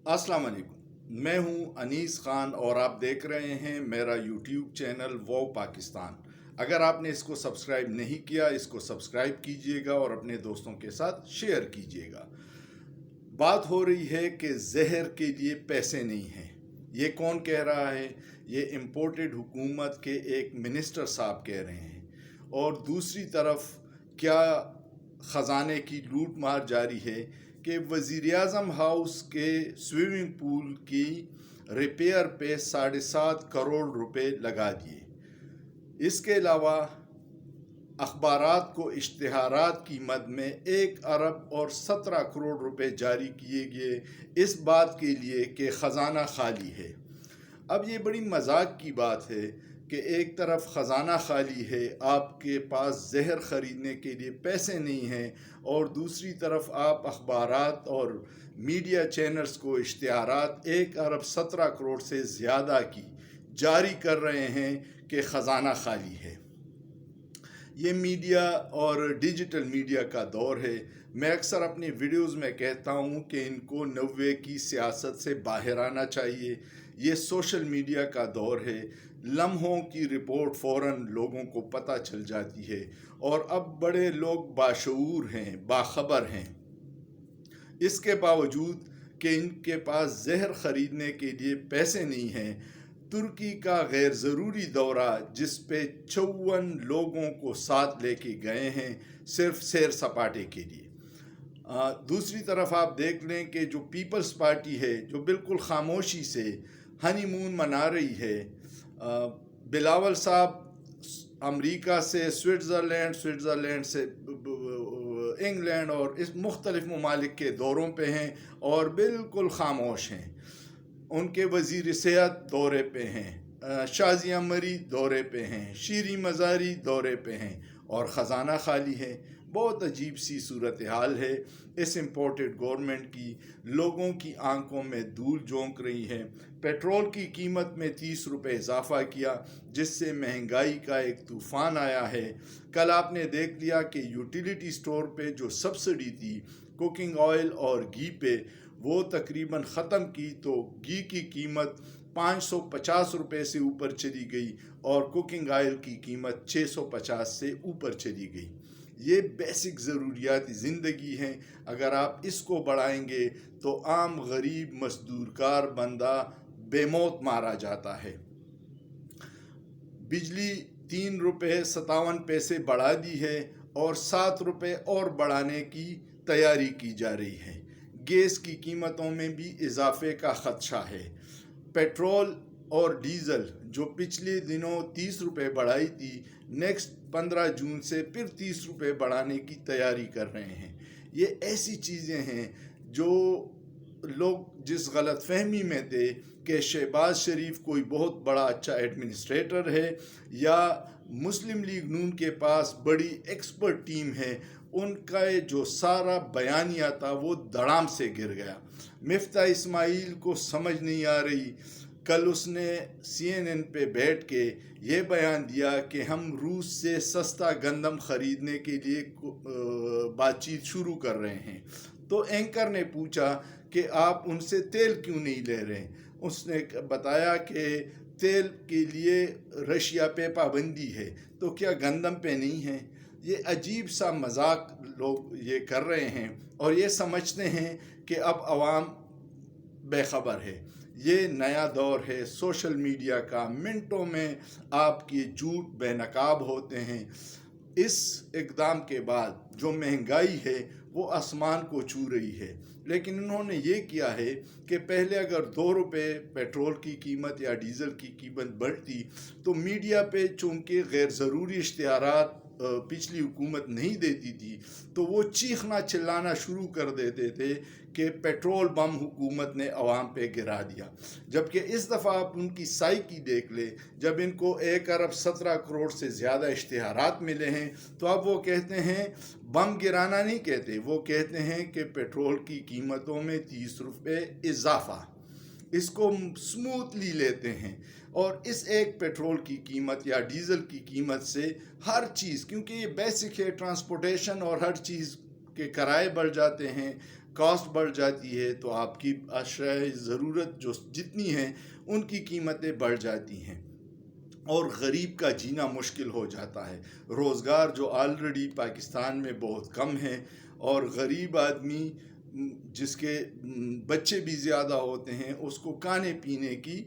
अस्सलाम वालेकुम। मैं हूं अनीस खान और आप देख रहे हैं मेरा यूट्यूब चैनल वो पाकिस्तान। अगर आपने इसको सब्सक्राइब नहीं किया, इसको सब्सक्राइब कीजिएगा और अपने दोस्तों के साथ शेयर कीजिएगा। बात हो रही है कि जहर के लिए पैसे नहीं हैं। ये कौन कह रहा है? ये इम्पोर्टेड हुकूमत के एक मिनिस्टर साहब कह रहे हैं। और दूसरी तरफ क्या ख़जाने की लूट मार जारी है कि वज़ीर-ए-आज़म हाउस के स्विमिंग पूल की रिपेयर पे 7.5 करोड़ रुपए लगा दिए। इसके अलावा अखबारात को इश्तिहारात की मद में 1 अरब और 17 करोड़ रुपए जारी किए गए इस बात के लिए कि ख़जाना खाली है। अब ये बड़ी मजाक की बात है कि एक तरफ ख़जाना खाली है, आपके पास जहर ख़रीदने के लिए पैसे नहीं हैं, और दूसरी तरफ आप अखबारात और मीडिया चैनल्स को इश्तिहारात 1 अरब 17 करोड़ से ज़्यादा की जारी कर रहे हैं कि ख़जाना खाली है। ये मीडिया और डिजिटल मीडिया का दौर है। मैं अक्सर अपनी वीडियोस में कहता हूँ कि इनको 90 की सियासत से बाहर आना चाहिए। ये सोशल मीडिया का दौर है। लम्हों की रिपोर्ट फ़ौरन लोगों को पता चल जाती है, और अब बड़े लोग बाशऊर हैं, बाखबर हैं। इसके बावजूद कि इनके पास जहर ख़रीदने के लिए पैसे नहीं हैं, तुर्की का गैर ज़रूरी दौरा जिस पे 54 लोगों को साथ लेके गए हैं सिर्फ सैर सपाटे के लिए। दूसरी तरफ आप देख लें कि जो पीपल्स पार्टी है, जो बिल्कुल खामोशी से हनीमून मना रही है। बिलावल साहब अमेरिका से स्विट्ज़रलैंड से इंग्लैंड और इस मुख्तलिफ ममालिक के दौरों पे हैं और बिल्कुल खामोश हैं। उनके वज़ीर सेहत दौरे पे हैं, शाजिया मरी दौरे पे हैं, शीरी मज़ारी दौरे पे हैं, और ख़जाना खाली है। बहुत अजीब सी सूरत हाल है इस इम्पोर्टेड गवर्नमेंट की। लोगों की आंखों में धूल झोंक रही है। पेट्रोल की कीमत में 30 रुपये इजाफा किया, जिससे महंगाई का एक तूफ़ान आया है। कल आपने देख लिया कि यूटिलिटी स्टोर पे जो सब्सिडी थी कुकिंग ऑयल और घी पे, वो तकरीबन ख़त्म की, तो घी की कीमत 550 रुपये से ऊपर चली गई और कुकिंग ऑयल की कीमत 650 से ऊपर चली गई। ये बेसिक ज़रूरियात ज़िंदगी हैं। अगर आप इसको बढ़ाएंगे तो आम गरीब मजदूरकार बंदा बेमौत मारा जाता है। बिजली 3 रुपये 57 पैसे बढ़ा दी है और 7 रुपये और बढ़ाने की तैयारी की जा रही है। गैस की कीमतों में भी इजाफे का ख़दशा है। पेट्रोल और डीज़ल जो पिछले दिनों 30 रुपये बढ़ाई थी, नेक्स्ट 15 जून से फिर 30 रुपये बढ़ाने की तैयारी कर रहे हैं। ये ऐसी चीज़ें हैं जो लोग जिस गलत फहमी में थे कि शहबाज शरीफ कोई बहुत बड़ा अच्छा एडमिनिस्ट्रेटर है या मुस्लिम लीग नून के पास बड़ी एक्सपर्ट टीम है, उनका जो सारा बयानिया था वो धड़ाम से गिर गया। मिफ्ता इस्माइल को समझ नहीं आ रही। कल उसने CNN पे बैठ के ये बयान दिया कि हम रूस से सस्ता गंदम ख़रीदने के लिए बातचीत शुरू कर रहे हैं। तो एंकर ने पूछा कि आप उनसे तेल क्यों नहीं ले रहे? उसने बताया कि तेल के लिए रशिया पे पाबंदी है, तो क्या गंदम पे नहीं है? ये अजीब सा मजाक लोग ये कर रहे हैं और ये समझते हैं कि अब आवाम बेखबर है। ये नया दौर है सोशल मीडिया का। मिनटों में आपके झूठ बेनकाब होते हैं। इस इक़दाम के बाद जो महंगाई है वो आसमान को छू रही है, लेकिन इन्होंने ये किया है कि पहले अगर 2 रुपये पेट्रोल की कीमत या डीज़ल की कीमत बढ़ती तो मीडिया पे चूँकि गैर ज़रूरी इश्तिहारात पिछली हुकूमत नहीं देती थी, तो वो चीखना चिल्लाना शुरू कर देते थे कि पेट्रोल बम हुकूमत ने अवाम पे गिरा दिया। जबकि इस दफ़ा आप उनकी साइकी देख ले, जब इनको 1 अरब 17 करोड़ से ज़्यादा इश्तिहारात मिले हैं, तो अब वो कहते हैं बम गिराना नहीं कहते, वो कहते हैं कि पेट्रोल की कीमतों में 30 रुपये इजाफा। इसको स्मूथली लेते हैं, और इस एक पेट्रोल की कीमत या डीज़ल की कीमत से हर चीज़, क्योंकि ये बेसिक है ट्रांसपोर्टेशन और हर चीज़ के किराए बढ़ जाते हैं, کاسٹ بڑھ جاتی ہے تو آپ کی اشیاء ضرورت جو جتنی ہیں ان کی قیمتیں بڑھ جاتی ہیں اور غریب کا جینا مشکل ہو جاتا ہے۔ روزگار جو آلریڈی پاکستان میں بہت کم ہے اور غریب آدمی جس کے بچے بھی زیادہ ہوتے ہیں اس کو کھانے پینے کی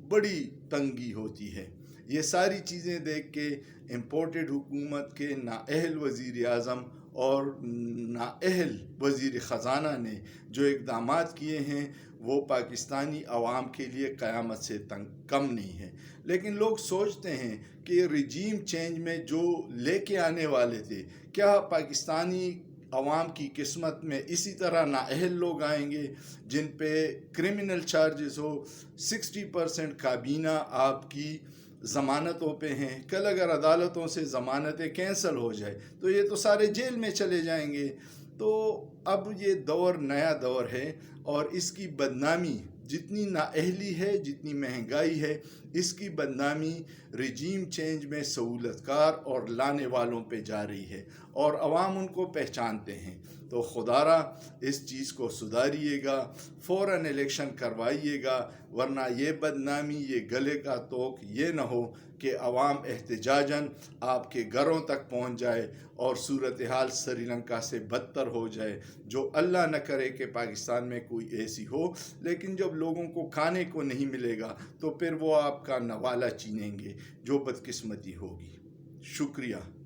بڑی تنگی ہوتی ہے۔ یہ ساری چیزیں دیکھ کے امپورٹڈ حکومت کے نااہل وزیر اعظم اور نااہل وزیر خزانہ نے جو اقدامات کیے ہیں وہ پاکستانی عوام کے لیے قیامت سے کم نہیں ہے۔ لیکن لوگ سوچتے ہیں کہ رجیم چینج میں جو لے کے آنے والے تھے، کیا پاکستانی عوام کی قسمت میں اسی طرح نااہل لوگ آئیں گے جن پہ کرمنل چارجز ہو؟ 60% کابینہ آپ کی ضمانتوں پہ ہیں، کل اگر عدالتوں سے ضمانتیں کینسل ہو جائے تو یہ تو سارے جیل میں چلے جائیں گے۔ تو اب یہ دور نیا دور ہے اور اس کی بدنامی جتنی نااہلی ہے، جتنی مہنگائی ہے، اس کی بدنامی رجیم چینج میں سہولت کار اور لانے والوں پہ جا رہی ہے اور عوام ان کو پہچانتے ہیں۔ تو خدا را اس چیز کو سدھاریے گا، فوراً الیکشن کروائیے گا، ورنہ یہ بدنامی، یہ گلے کا توق یہ نہ ہو کہ عوام احتجاجاً آپ کے گھروں تک پہنچ جائے اور صورتحال سری لنکا سے بدتر ہو جائے، جو اللہ نہ کرے کہ پاکستان میں کوئی ایسی ہو۔ لیکن جب لوگوں کو کھانے کو نہیں ملے گا تو پھر وہ آپ کا نوالہ چینیں گے، جو بدقسمتی ہوگی۔ شکریہ۔